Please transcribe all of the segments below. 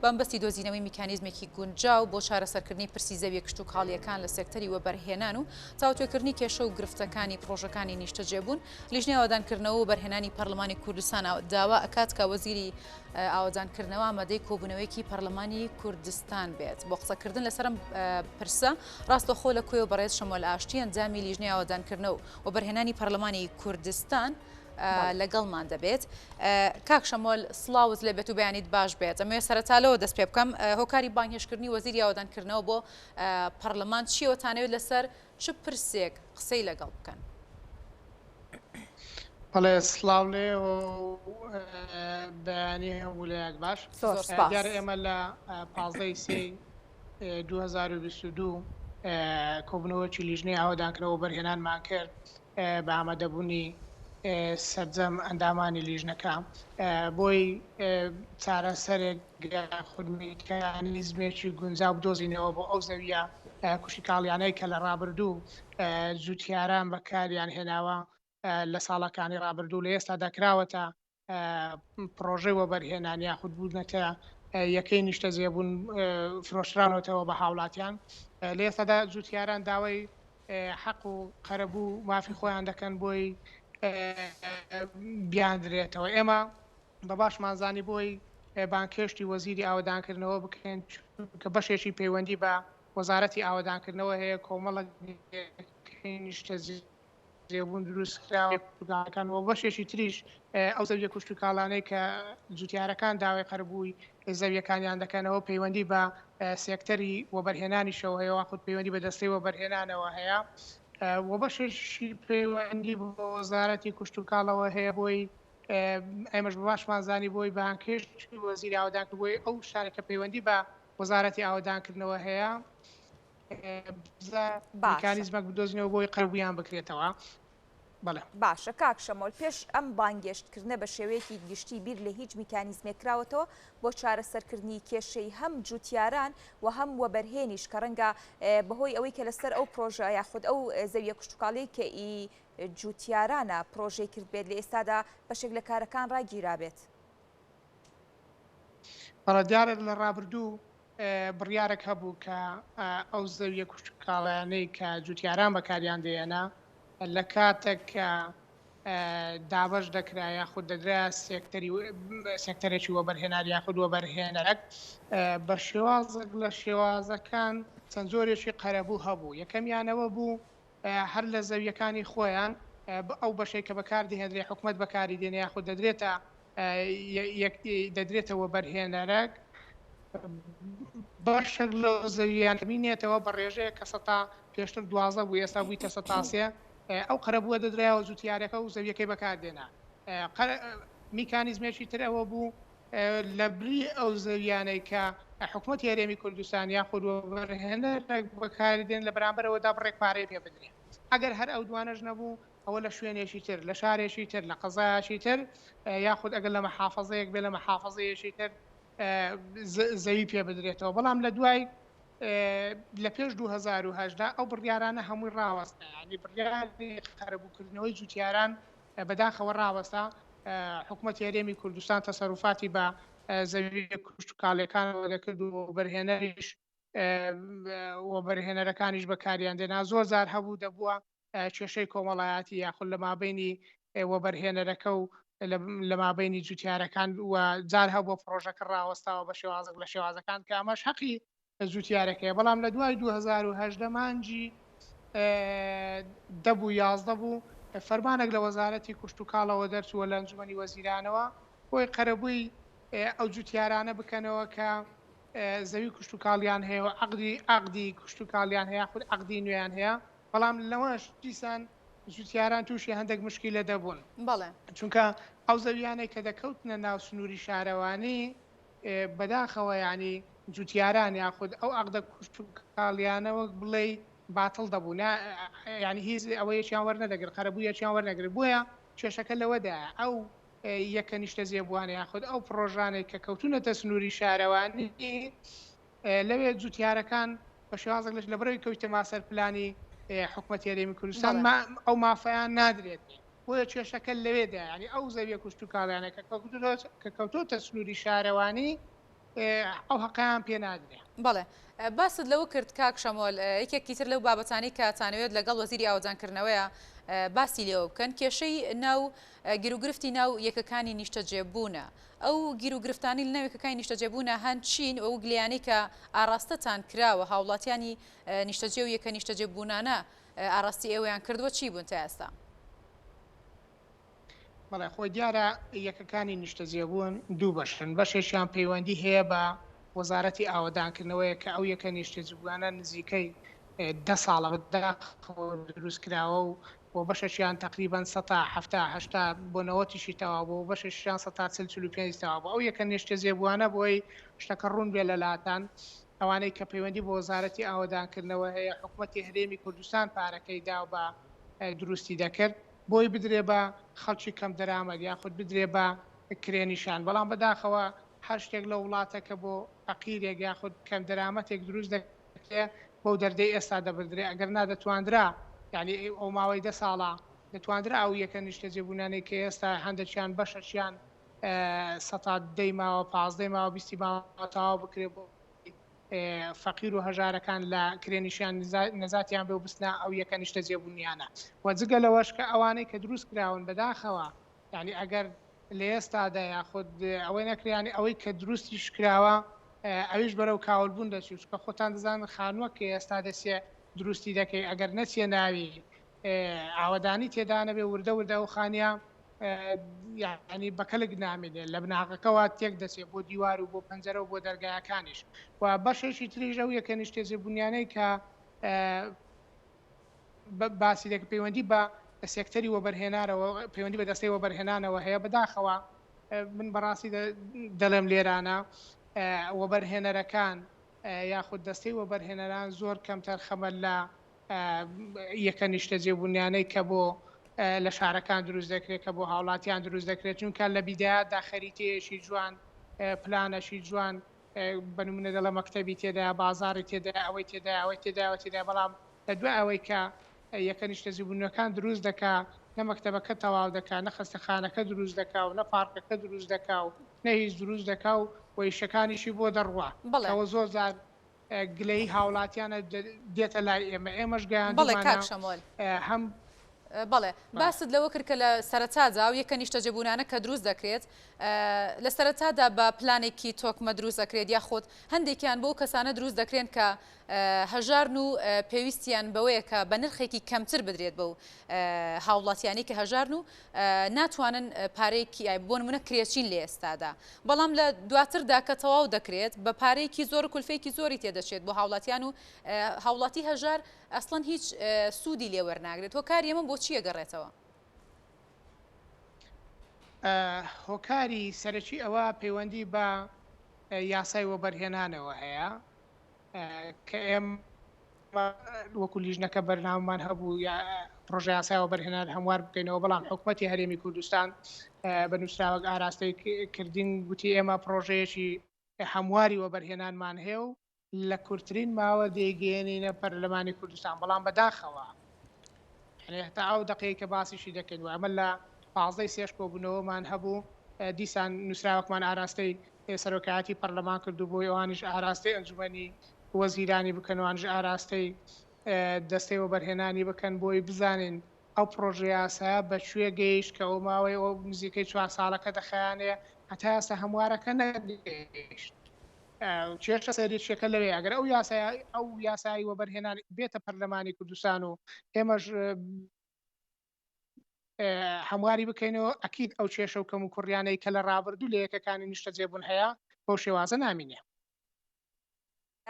بەمبەستی دۆزینەوەی میکانیزمێکی گونجاو بۆ چارەسەرکردنی پرسی زەویە کشت و کاڵیەکان لە سێکتەری وەبەرهێنان و چاوتێکردنی کێشە و گرفتەکانی پرۆژەکانی نیشتەجێبوون. لیژنەی ئاوادانکردنەوە و بەرهێنانی پەرلەمانی کوردستان داوا ئەکات کە وەزیری ئاوادانکردنەوە ئامادەی کۆبوونەوەیەکی پەرلەمانی کوردستان بێت بۆ قسەکردن لەسەرم پرسە ڕاستەخۆ لە کوێ و بەڕێز شەمۆل ئاشتی ئەنجامی لیژنەی ئاوادانکردنەوە و بەرهێنانی پەرلەمانی کوردستان لەگەڵمان دەبێت. کاک شەمۆل سڵاوت لێبێت و بەیانیت باش بێت. ئەمێ سەرەتالەوە دەست پێ بکەم هۆکاری بانگهێشتکردنی وەزیری ئاوادانکردنەوە بۆ پەرلەمان چیەوەتانەوێت لەسەر چ پرسێک قسەی لەگەڵ بکەن؟ بەڵێ سڵاو لێ و بەیانی هەموو لەیەک باش. دیارە ئێمە لە 15/3/2022 کۆبوونەوەکی لیژنەی ئاوادانکردنەوە بەرهێنانمان کرد بە ئامادەبوونی سەرجەم ئەندامانی لیژنەکە بۆی چارەسەرێک خودمیکانیزمێکی گونجاو بدۆزینەوە بۆ ئەو زەویە کوشتی کاڵیانەی کە لە ڕابردوو جوتیاران بەکاریان هێناوە لە ساڵەکانی ڕابردوو لە ئێستا دەکراوەتە پرۆژەی وەبەرهێنان یاخود بوونەتە یەکەی نیشتە زێبوون فرۆشرانەوەتەوە بە هاوڵاتیان لە ئێستادا جوتیاران داوای حەق و قەرەبوو مافی خۆیان دەکەن بۆی بیاندرێتەوە. ئێمە بە باشمانزانی بۆی بانکێشتی وەزیری ئاوادانکردنەوە بکەین کە بەشێکی پەیوەندی بە وەزارەتی ئاوادانکردنەوە هەیە کۆمەڵک نیشتە زێبوون دروستکراوەکانەوە بەشێکی تریش ئەو زەویە کوشت و کاڵانەی کە جوتیارەکان داوای قەربووی زەویەکانیان دەکەنەوە پەیوەندی بە سێکتەری وەبەرهێنانیشەوە هەیە خودت پەیوەندی بە دەستەی وەبەرهێنانەوە هەیە و بەشێکی پەیوەندی بە وەزارەتی کوشت و کاڵەوە هەیە بۆی ئێمەش باشمانزانی بۆی بانکێشتی وەزیری ئاوادانکردن بۆی ئەو شارێکە پەیوەندی بە وەزارەتی ئاوادانکردنەوە هەیە میکانیزمێک بدۆزینەوە بۆی قەربوویان بکرێتەوە. بەڵێ باشە کاک شەمۆل پێش ئەم بانگێشتکردنە بە شێوەیەکی گشتی بیر لە هیچ میکانیزمێک کراوەتەوە بۆ چارەسەرکردنی کێشەی هەم جوتیاران و هەم وەبەرهێنیش کە ڕەنگە بەهۆی ئەوەی کە لەسەر ئەو پرۆژە یاخود ئەو زەویە کوشتتوکاڵی کە جوتیارانە پرۆژەی کرد بێت لە ئێستادا بەشێک لە کارەکان ڕاگیرابێت. بەڵێ دیارێت لە ڕابردوو بڕیارێک هەبوو کە ئەو زەویە کوشت و کاڵیانەی کە جوتیاران بەکاریان دێنا لە کاتێک کە دابەش دەکرا یاخود دەدرا سێکتەرێکی وەبەرهێنار یاخود وەبەرهێنەرەک بە شێوازێک لە شێوازەکان چەند زۆرێکی قەرەبوو هەبوو. یەکەمیانەوە بوو هەر لە زەویەکانی خۆیان ئەو بەشێک کە بەکاردێنرێ حکوومەت بەکاری دێنێ یاخود دەدرێتە وەبەرهێنەرەک بەشێک لە زەویان بینێتەوە بە ڕێژەیە کە سەتا پێشتر 12 بوو ئێستا بوویتە 100 ئەو قەرەبووە دەدرایەوە جوتیارەکە و زەویەکەی بەکاردێنا. میکانیزمێکی تر ئەوە بوو لە بری ئەو زەویانەی کە حکوومەت هێرێمی کوردستان یاخود وەبەرهێنەرێک بەکاردێن لە بەرامبەرەوەدا بڕێک پارەی پێ بدرێت. ئەگەر هەر ئەو دوانەش نەبوو ئەوە لە شوێنێکی تر لە شارێکی تر لە قەزایەکی تر یاخود ئەگەر لە مەحافەزەیەک بێ لە مەحافەزەیەکی تر زەوی پێ بدرێتەوە. بەڵام لە دوای لە پێش 2010 ئەو بڕیارانە هەمووی ڕاوەستە ینی بڕیاری قەرەبووکردنەوەی جوتیاران بەداخەوە ڕاوەستا حکوومەت هێرێمی کوردستان تەسەروفاتی بە زەوی کوشت و کاڵیەکانەوە دەکرد و وەبەرهێنەرەکانیش بەکاریان دێنا. زۆر جار هەبوو دەبووە کێشەی کۆمەڵایەتی یاخود لە مابینی وەبەرهێنەرەکە و لە مابینی جوتیارەکان و جار هەبووە پرۆژەکە ڕاوەستاوە بە شێوازێک لە شێوازەکان کە ئەمەش حەقی زوتیارەکەیە. بەڵام لە دوای 2010 مانجی 10 بوو 11 بوو فەرمانێک لە وەزارەتی کوشت و کاڵەوە دەرچووە لە ئەنجومەنی وەزیرانەوە بۆی قەرەبووی ئەو جوتیارانە بکەنەوە کە زەوی کوشت و کاڵیان هەیە و عەقدی کوشت و کاڵیان هەیە خود عەقدی نوێیان هەیە. بەڵام لەوەش دیسان جوتیاران تووشی هەندێک مشکیلە دەبوون چونکە ئەو زەویانەی کە دەکەوتنە ناو سنووری شارەوانی بەداخەوە ینی جوتیاران یاخود ئەو عەقدە کوشت و کاڵیانەوە بڵێ باتڵ دەبوون ینی هیچ ئەوەیەکیان وەرنەدەگرت قەرەبوویەکیان وەرنەگرت بۆیە کێشەکە لەوەدایە ئەو یەکە نیشتە زێبووانە یاخود ئەو پرۆژانێک کە کەوتونەتە سنووری شارەوانی لەوێ جوتیارەکان بە شێوازێک لەش لەبەرەوەی کەوتە ماسەر پلانی حکوومەت هێرێمی کوردستان ئەو مافەیان نادرێت بۆیە کێشەکە لەوێدا ینی ئەو زەویە کوشت و کاڵیانە کە کەوتۆتە سنووری شارەوانی ئەو حەقیان پێ نادرێ. بەڵێ باست لەوە کرد کاک شەمۆل یەکێکی تر لەو بابەتانی کە چانەوێت لەگەڵ وەزیری ئاوەدانکردنەوەیە باسی لێەوە بکەن کێشەی ناو گیرروگرفتی ناو یەکەکانی نیشتەجێبوونە ئەو گیرروگرفتانی لە ناو یەکەکانی نیشتەجێبوونە هەند چین ئەو گلیانەی کە ئاراستەتان کراوە هاوڵاتیانی نیشتەجێ و یەکە نیشتەجێبوونانە ئاراستی ئێوەیان کردووە چی بوون تا ئێستا؟ بەڵێ خۆی دیارە یەکەکانی نیشتەجێبوون دوو بەشن بەشێکیان پەیوەندی هەیە بە وەزارەتی ئاوەدانکردنەوەیە کە ئەو یەکە نیشتەجێبووانە نزیکەی 10 ساڵە دروست کراوە و بۆ بەشەشیان تقریبان 1970 بۆ 90 تەوا بۆ بەشیان 1945 تەوا بۆ ئەو یەکە نیشتەجێبووانە بۆی شتەکە ڕوون بێ لەلاتان ئەوانەی کە پەیوەندی بۆ وەزارەتی ئاوەدانکردنەوە هەیە حکوومەتی هەرێمی کوردستان پارەکەی دا بە دروستی دەکرد بۆی بدرێ بە خەڵکی کەم دەرامەد یاخود بدرێ بە کرێنیشان بەڵام بەداخەوە هەر شتێک لە وڵاتە کە بۆ فەقیرێک یاخود کەم دەرامەتێک دروست دەکرێت بۆ دەردەی ئێستا دەبدرێ ئەگەر نادەتواندرا یعنی ئەو ماوەی 10 ساڵە دەتواندرا ئەو یەکە نیشتەجێبوونانەی کە ئێستا هەندێکیان بەشەشیان 10 ماوە 15 ماوە 20 ماوە تەواو بکرێت بۆ فەقیر و هەژارەکان لە کرێنیشیان نەزاتیان بێ و بستنا ئەو یەکە نیشتەجێبوونیانە وەجگە لەوەش کە ئەوانەی کە دروست کراون بەداخەوە یعنی ئەگەر لە ئێستادا یاخود ئەوەی نەکریانی ئەوەی کە دروستیش کراوە ئەویش بەرەو کاولبوون دەچوت کە خۆتان دەزانن خانووە کە ئێستا دەسێ دروستی دەکەی ئەگەر نەچیە ناوی ئاوەدانی تێدا نەبێ وردە وردە و خانیا ینی بەکەلک نامێنێ لە بناغەکەەوە تێک دەچێت بۆ دیوار و بۆ پەنجەرە و بۆ دەرگایەکانیش و بەشێکی تریژە و یەکە نیشتێجێبوونیانەی کە باسی دەکە پەیوەندی بە سێکتەری وەبەرهێنانەوە پەیوەندی بە دەستەی وەبەرهێنانەوە هەیە بەداخەوە من بەڕاستی دەڵێم لێرانە وەبەرهێنەرەکان یاخود دەستەی وەبەرهێنەران زۆر کەم تەرخەمە لە یەکە نیشتەجێبوونیانەی کە بۆ لە شارەکان دروست دەکرێت کە بۆ هاوڵاتیان دروست دەکرێت چونکە لە بیدایەتدا خەریتەیەشی جوان پلانەشی جوان بنمونە دەڵە مەکتەبی تێدا بازاری تێدا ئەوەی تێدا ئەوەی تێداوە تێدا بەڵام لە دوای ئەوەی کە یەکە نیشتەجێبوونەکان دروست دەکا نە مەکتەبەکە تەواو دەکا نە خەستەخانەکە دروست دەکا و نە پارکەکە دروست دەکا و نە هیچ دروست دەکا و وەیشەکانیشی بۆ دەڕوا ئەوە زۆر زار گلەی هاوڵاتیانە دێتە لای ئێمە ئێمەش گەیاندومانە هەم بەڵێ باست لەوە کرد کە لە سەرەتادا و یەکە نیشتەجێبوونانە کە دروست دەکرێت لە سەرەتادا بە پلانێکی تۆکمە دروست دەکرێت یاخۆت هەندێکیان بۆ کەسانە دروست دەکرێن کە هەژارن و پێویستیان بەوەیە کە بە نرخێکی کەمتر بدرێت بەو هاوڵاتیانی کە هەژارن و ناتوانن پارەیەکی بۆ نمونە کرێچین لە ئێستادا بەڵام لە دواتردا کە تەواو دەکرێت بە پارەیەکی زۆر کولفەیەکی زۆری تێدەچێت بۆ هاوڵاتیان و هاوڵاتی هەژار ئەسڵەن هیچ سوودی لێ وەرناگرێت هۆکاری ئێمە بۆچی ئەگەڕێتەوە؟ هۆکاری سەرەکی ئەوە پەیوەندی بە یاسای وەبەرهێنانەوە هەیە کە ئێمە وەکو لیژنەکە بەرنامەمان هەبوو یا پرۆژە یاسای وەبەرهێنان هەموار بکەینەوە بەڵام حکوومەتی هەرێمی کوردستان بە نووسراوەک ئاراستەی کردین گوتی ئێمە پرۆژەیەکی هەمواری وەبەرهێنانمان هەیە و لە کورتترین ماوە دەیگەێنینە پەرلەمانی کوردستان بەڵام بەداخەوە هێتا ئەو دقەیە کە باسیشی دەکەین و ئەمە لە 15 سێش کۆبوونەوەمان هەبوو دیسان نووسراوەکمان ئاراستەی سەرۆکایەتی پەرلەمان کردو بۆی ئەوانیش ئاراستەی ئەنجومەنی وەزیرانی بکەن وانش ئاراستەی دەستەی وەبەرهێنانی بکەن بۆی بزانین ئەو پرۆژە یاسایە بەکوێ گەیشت کە ئەو ماوەی ئەو نزیکەی 4 ساڵەکە دەخایانەیە هەتا ئێستا هەموارەکە نەگەیشت کێشە سەرچێکە لەوێ ئەگەر ئەو یاسایی وەبەرهێنان بێتە پەرلەمانی کوردستان و ئێمەش هەمواری بکەینەوە ئەکید ئەو کێشە و کەم و کوڕیانەی کە لە ڕابردوو لە یەکەکانی نیشتەجێبوون هەیە بەو شێوازە نامینێ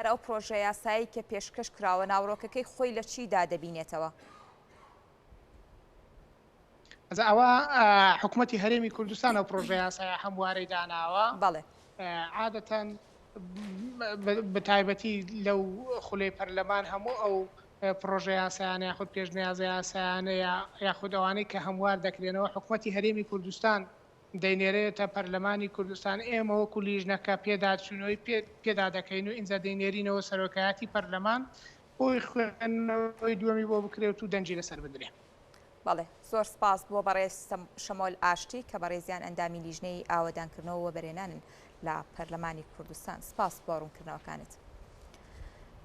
ئەو پرۆژە یاسایی کە پێشکەش کراوە ناوڕۆکەکەی خۆی لە چیدا دەبینێتەوە؟ ئەوە حکوومەتی هەرێمی کوردستان ئەو پرۆژە یاسایە هەموارەی داناوە بەڵێ عادەتەن بەتایبەتی لەو خولەی پەرلەمان هەموو ئەو پرۆژە یاسایانە یاخود پێشنیازە یاسایانە یاخود ئەوانەی کە هەموار دەکرێنەوە حکوومەتی هەرێمی کوردستان دەینێرێتە پەرلەمانی کوردستان ئێمە وەکو لیژنەکە پێداچوونەوەی پێدا دەکەین و ئینجا دەینێرینەوە سەرۆکایەتی پەرلەمان بۆی خوێندنەوەی دووەمی بۆ بکرێت و دەنجی لەسەر بدرێ. بەڵێ زۆر سپاس بۆ بەڕێز شەمۆل ئاشتی کە بەڕێزیان ئەندامی لیژنەی ئاوەدانکردنەوە وەبەرهێنانن لە پەرلەمانی کوردستان. سپاس بۆ ڕوونکردنەوەکانت.